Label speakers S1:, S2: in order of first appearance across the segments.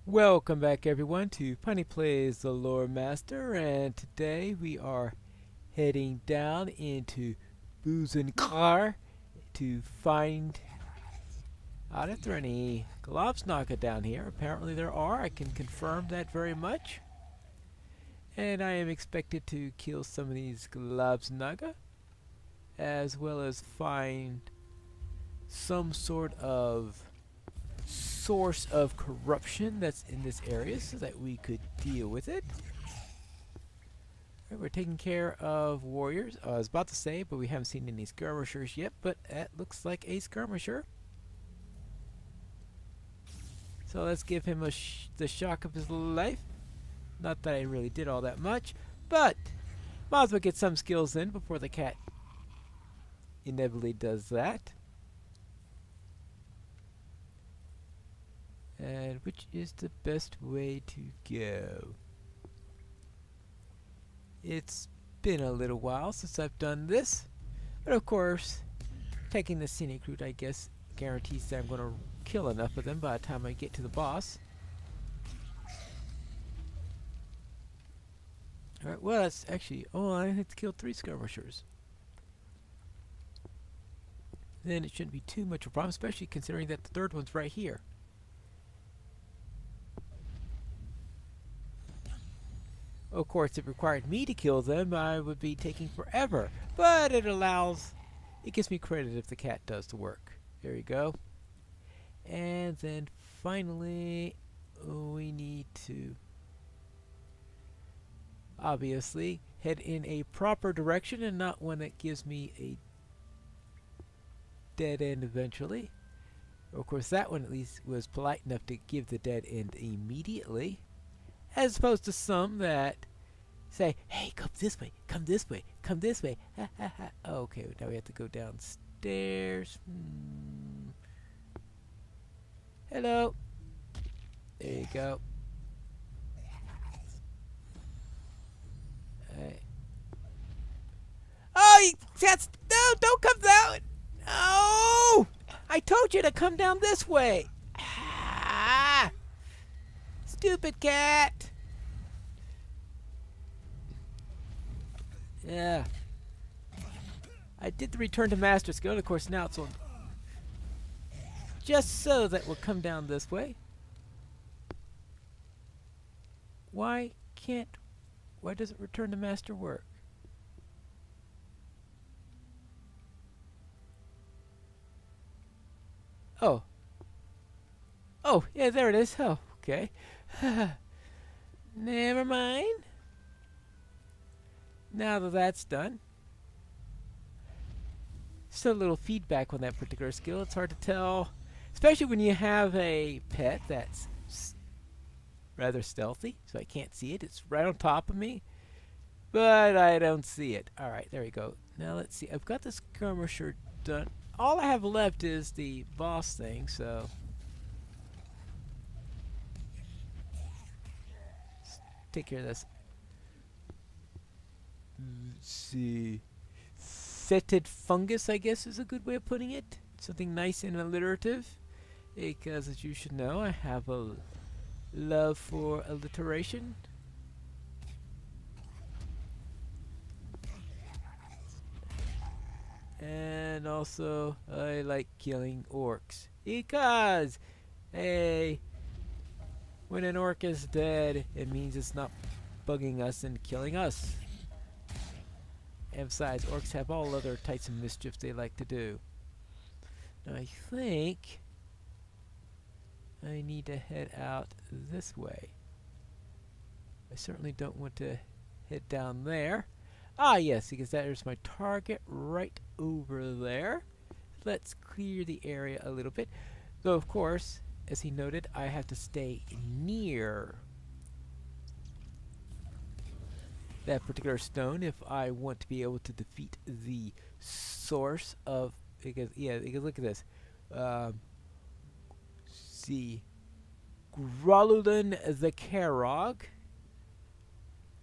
S1: Welcome back everyone to Punny Plays the Lore Master, and today we are heading down into Car to find out if there are any Globsnaga down here. Apparently there are. I can confirm that very much. And I am expected to kill some of these Globsnaga, as well as find some sort of source of corruption that's in this area so that we could deal with it. Right, we're taking care of warriors. I was about to say, but we haven't seen any skirmishers yet, but that looks like a skirmisher. So let's give him the shock of his life. Not that I really did all that much, but might as well get some skills in before the cat inevitably does that. And which is the best way to go? It's been a little while since I've done this, but of course, taking the scenic route, I guess, guarantees that I'm going to kill enough of them by the time I get to the boss. Alright, well, that's actually... Oh, I had to kill 3 skirmishers. Then it shouldn't be too much of a problem, especially considering that the third one's right here. Of course, if it required me to kill them, I would be taking forever. But it gives me credit if the cat does the work. There you go. And then finally, we need to obviously head in a proper direction and not one that gives me a dead end eventually. Of course, that one at least was polite enough to give the dead end immediately, as opposed to some that say, hey, come this way, come this way, come this way. Ha, ha, ha. Okay, now we have to go downstairs. Hello. There you go. Oh, no, don't come down. No! I told you to come down this way. Ah! Stupid cat. Yeah. I did the return to master skill, and of course now it's on. Just so that we'll come down this way. Why doesn't return to master work? Oh. Oh, yeah, there it is. Oh, okay. Never mind. Now that that's done. Still a little feedback on that particular skill. It's hard to tell, especially when you have a pet that's rather stealthy, so I can't see it. It's right on top of me, but I don't see it. Alright, there we go. Now let's see. I've got the skirmisher done. All I have left is the boss thing, so let's take care of this. Let's see. Fetid fungus, I guess, is a good way of putting it. Something nice and alliterative. Because, as you should know, I have a love for alliteration. And also, I like killing orcs. Because, hey, when an orc is dead, it means it's not bugging us and killing us. And besides, orcs have all other types of mischief they like to do. Now I think I need to head out this way. I certainly don't want to head down there. Ah yes, because that is my target right over there. Let's clear the area a little bit. Though of course, as he noted, I have to stay near that particular stone if I want to be able to defeat the source of, because look at this. See, Groludan the Karog.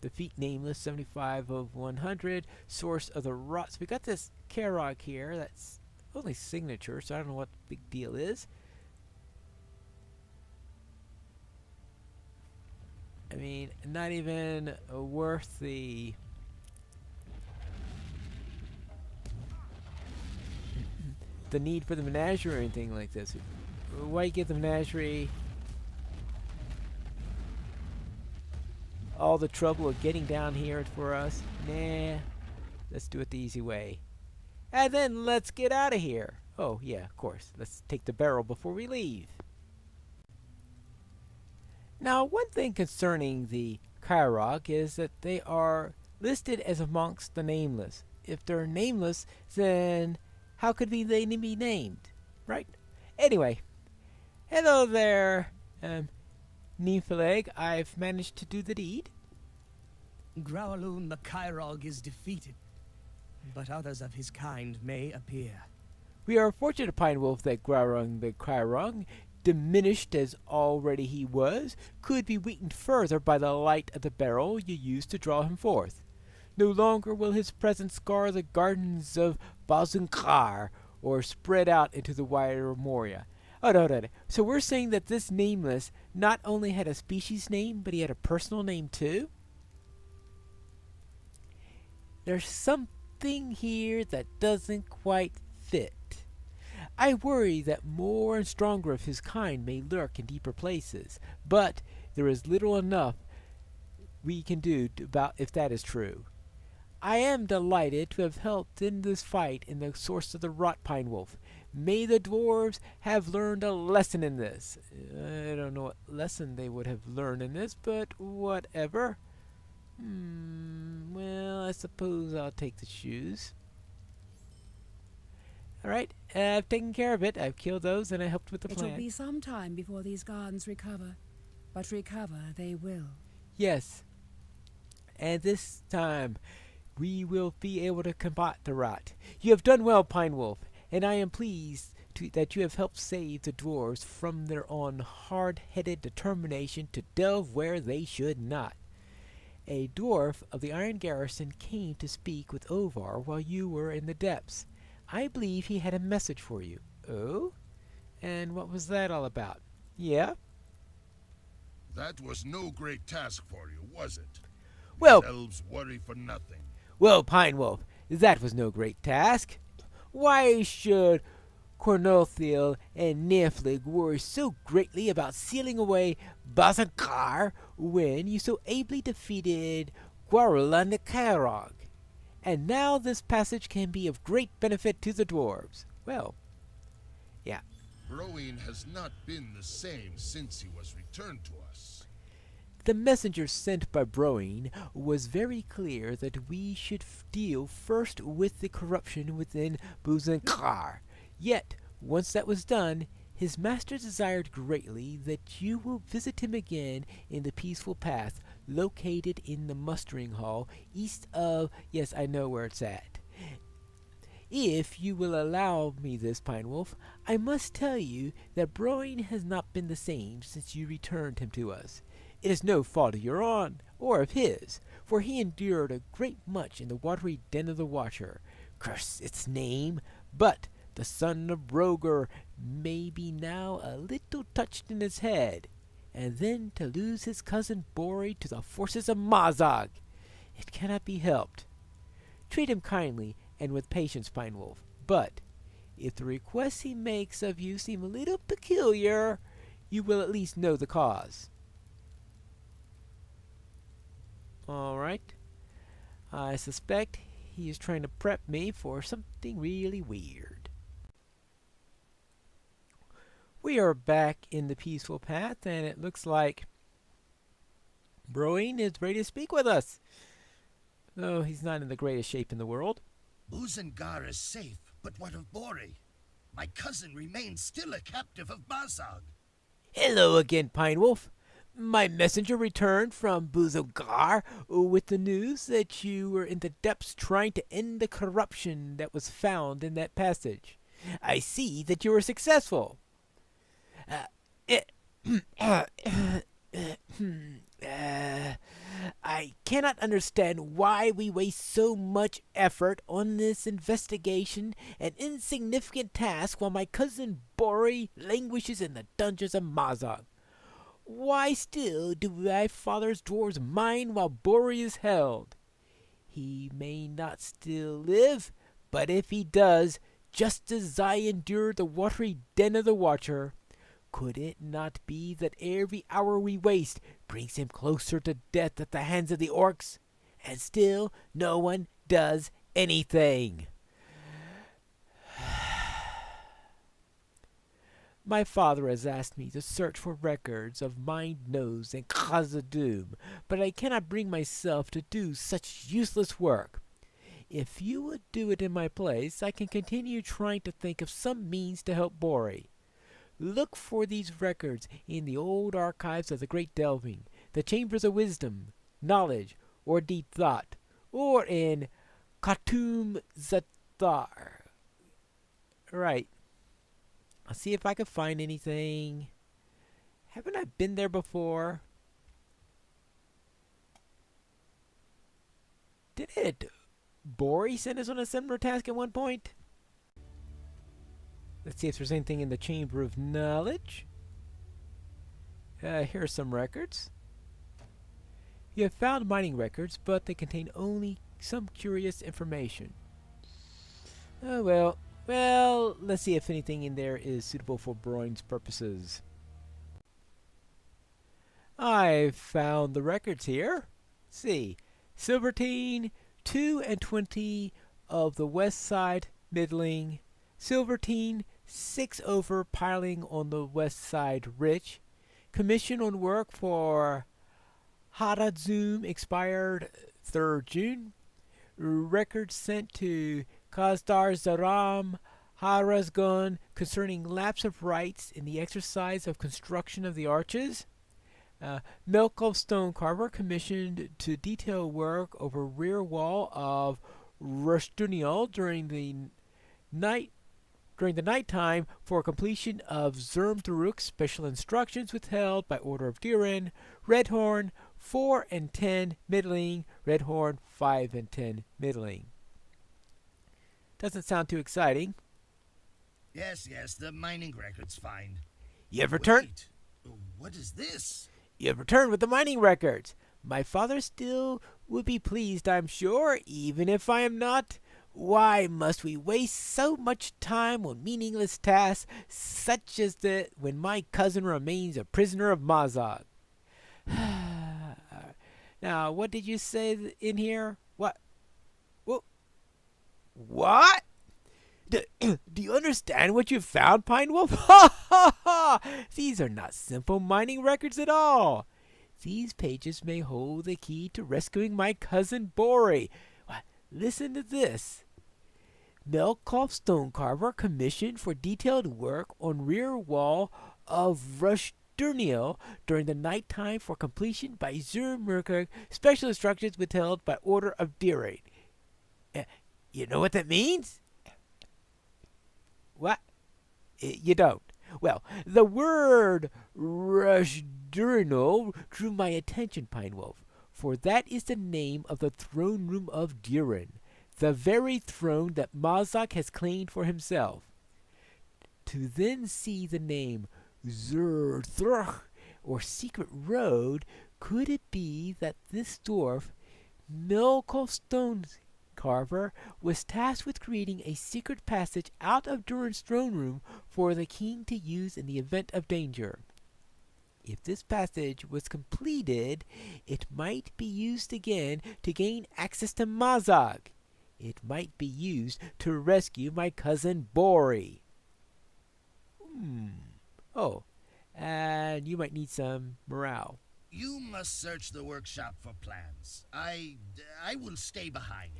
S1: Defeat Nameless, 75 of 100. Source of the Rot. So we got this Karog here. That's only signature, so I don't know what the big deal is. I mean, not even worth the need for the menagerie or anything like this. Why give the menagerie all the trouble of getting down here for us? Nah, let's do it the easy way. And then let's get out of here. Oh, yeah, of course. Let's take the barrel before we leave. Now, one thing concerning the Kyrog is that they are listed as amongst the nameless. If they're nameless, then how could they be named, right? Anyway, hello there, Nymphaleg. I've managed to do the deed.
S2: Growloon the Kyrog is defeated, but others of his kind may appear.
S1: We are fortunate, Pine Wolf, that Growlung the Kyrog, diminished as already he was, could be weakened further by the light of the barrel you used to draw him forth. No longer will his presence scar the gardens of Bazunkar or spread out into the wider Moria. Oh, no. So we're saying that this nameless not only had a species name, but he had a personal name too? There's something here that doesn't quite fit. I worry that more and stronger of his kind may lurk in deeper places, but there is little enough we can do about if that is true. I am delighted to have helped in this fight in the source of the Rot, Pine Wolf. May the dwarves have learned a lesson in this. I don't know what lesson they would have learned in this, but whatever. Well, I suppose I'll take the shoes. Alright, I've taken care of it. I've killed those and I helped with the plan.
S3: It'll be some time before these gardens recover, but recover they will.
S1: Yes. And this time we will be able to combat the rot. You have done well, Pine Wolf, and I am pleased that you have helped save the dwarves from their own hard-headed determination to delve where they should not. A dwarf of the Iron Garrison came to speak with Ovar while you were in the depths. I believe he had a message for you. Oh? And what was that all about? Yeah?
S4: That was no great task for you, was it?
S1: Well,
S4: These elves worry for nothing.
S1: Well, Pine Wolf, that was no great task. Why should Cornothiel and Nymphaleg worry so greatly about sealing away Bazankar when you so ably defeated Guarula the Kyrog? And now this passage can be of great benefit to the dwarves. Well, yeah.
S4: Broin has not been the same since he was returned to us.
S1: The messenger sent by Broin was very clear that we should deal first with the corruption within Bazankar. Yet, once that was done, his master desired greatly that you will visit him again in the peaceful path located in the mustering hall east of... Yes, I know where it's at. If you will allow me this, Pine Wolf, I must tell you that Broin has not been the same since you returned him to us. It is no fault of your own, or of his, for he endured a great much in the watery den of the Watcher. Curse its name! But the son of Roger may be now a little touched in his head, and then to lose his cousin Bori to the forces of Mazog. It cannot be helped. Treat him kindly and with patience, Pine Wolf, but if the requests he makes of you seem a little peculiar, you will at least know the cause. All right. I suspect he is trying to prep me for something really weird. We are back in the peaceful path, and it looks like Broin is ready to speak with us. Though he's not in the greatest shape in the world.
S5: Bazankar is safe, but what of Bori? My cousin remains still a captive of Mazog.
S1: Hello again, Pine Wolf. My messenger returned from Bazankar with the news that you were in the depths trying to end the corruption that was found in that passage. I see that you were successful. I cannot understand why we waste so much effort on this investigation, an insignificant task, while my cousin Bori languishes in the dungeons of Mazog. Why still do my father's dwarves mine while Bori is held? He may not still live, but if he does, just as I endure the watery den of the Watcher, could it not be that every hour we waste brings him closer to death at the hands of the orcs? And still no one does anything. My father has asked me to search for records of Mind Nose and Khazad-dûm, but I cannot bring myself to do such useless work. If you would do it in my place, I can continue trying to think of some means to help Bori. Look for these records in the old archives of the Great Delving, the Chambers of Wisdom, Knowledge, or Deep Thought, or in Khatum Zathar. Right. I'll see if I can find anything. Haven't I been there before? Did Bori send us on a similar task at one point? Let's see if there's anything in the Chamber of Knowledge. Here are some records. You have found mining records, but they contain only some curious information. Oh well. Well, let's see if anything in there is suitable for Broin's purposes. I've found the records here. Let's see. Silvertine, 2 and 20 of the west side, middling. Silvertine, 6 over, piling on the west side, rich. Commission on work for Khazad-dûm expired 3rd June. Records sent to Kazdar Zaram Harazgun concerning lapse of rights in the exercise of construction of the arches. Melkov Stone Carver commissioned to detail work over rear wall of Rushdunial during the nighttime for completion of Zermduruk. Special instructions withheld by order of Diren. Redhorn 4 and 10 middling. Redhorn 5 and 10 middling. Doesn't sound too exciting.
S5: Yes, the mining record's fine.
S1: You have returned.
S5: Wait, what is this?
S1: You have returned with the mining records. My father still would be pleased, I'm sure, even if I am not. Why must we waste so much time on meaningless tasks such as that when my cousin remains a prisoner of Mazog? Now, what did you say in here? What? What? Do you understand what you found, Pine Wolf? Ha ha ha! These are not simple mining records at all. These pages may hold the key to rescuing my cousin Bori. Listen to this. Melkov Stonecarver commissioned for detailed work on rear wall of Rushdunial during the night time for completion by Zermurkag. Special instructions withheld by order of Diren. You know what that means? What? You don't. Well, the word Rushdunial drew my attention, Pine Wolf, for that is the name of the throne room of Diren, the very throne that Mazog has claimed for himself. To then see the name Zerthruch, or Secret Road, could it be that this dwarf, Melkov Stonecarver, was tasked with creating a secret passage out of Durin's throne room for the king to use in the event of danger? If this passage was completed, it might be used again to gain access to Mazog. It might be used to rescue my cousin Bori. Oh, and you might need some morale.
S5: You must search the workshop for plans. I will stay behind.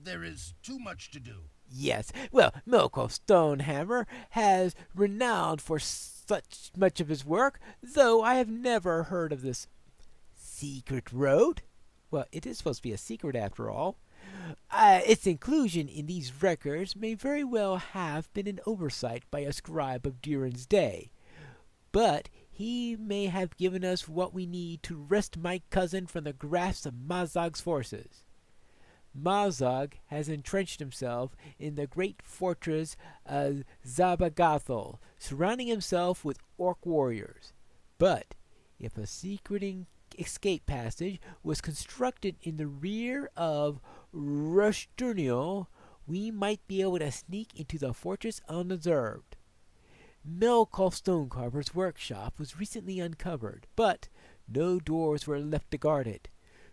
S5: There is too much to do.
S1: Yes, well, Melkov Stonehammer has renowned for such much of his work, though I have never heard of this secret road. Well, it is supposed to be a secret after all. Its inclusion in these records may very well have been an oversight by a scribe of Durin's day, but he may have given us what we need to wrest my cousin from the grasp of Mazog's forces. Mazog has entrenched himself in the great fortress of Zabagathol, surrounding himself with orc warriors. But If a secret escape passage was constructed in the rear of Rushturnio, we might be able to sneak into the fortress unobserved. Melkoff Stonecarver's workshop was recently uncovered, but no doors were left to guard it.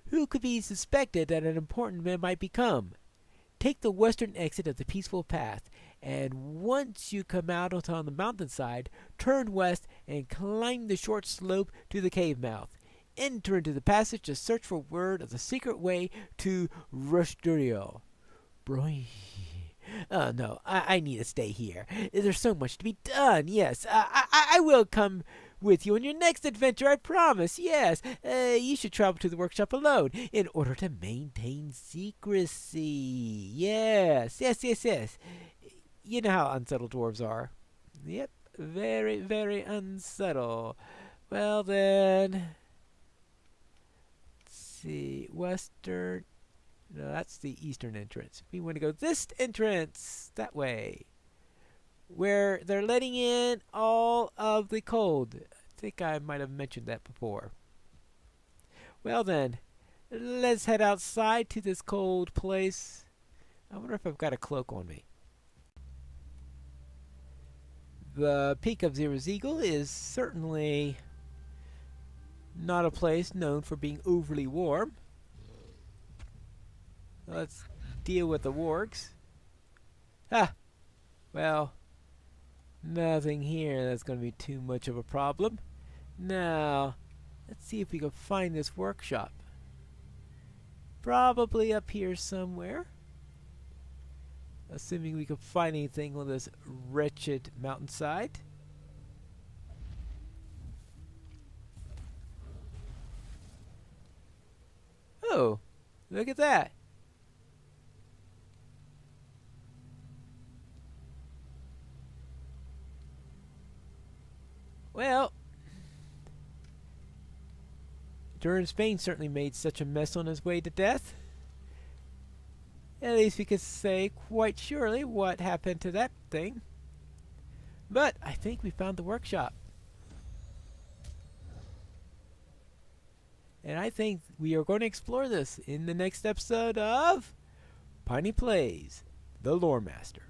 S1: Who could be suspected that an important man might become? Take the western exit of the peaceful path, and once you come out on the mountainside, turn west and climb the short slope to the cave mouth. Enter into the passage to search for word of the secret way to Rushturnio. Oh, no, I need to stay here. There's so much to be done, yes. I will come with you on your next adventure, I promise, yes. You should travel to the workshop alone in order to maintain secrecy. Yes. You know how unsettled dwarves are. Yep, very, very unsettled. Well, then, let's see, western... No, that's the eastern entrance. We want to go this entrance, that way, where they're letting in all of the cold. I think I might have mentioned that before. Well then, let's head outside to this cold place. I wonder if I've got a cloak on me. The Peak of Eagle is certainly not a place known for being overly warm. Let's deal with the wargs. Well, nothing here that's going to be too much of a problem. Now, let's see if we can find this workshop. Probably up here somewhere. Assuming we can find anything on this wretched mountainside. Oh, look at that. Well, Durin Spain certainly made such a mess on his way to death. At least we could say quite surely what happened to that thing. But I think we found the workshop. And I think we are going to explore this in the next episode of Piney Plays, the Lore Master.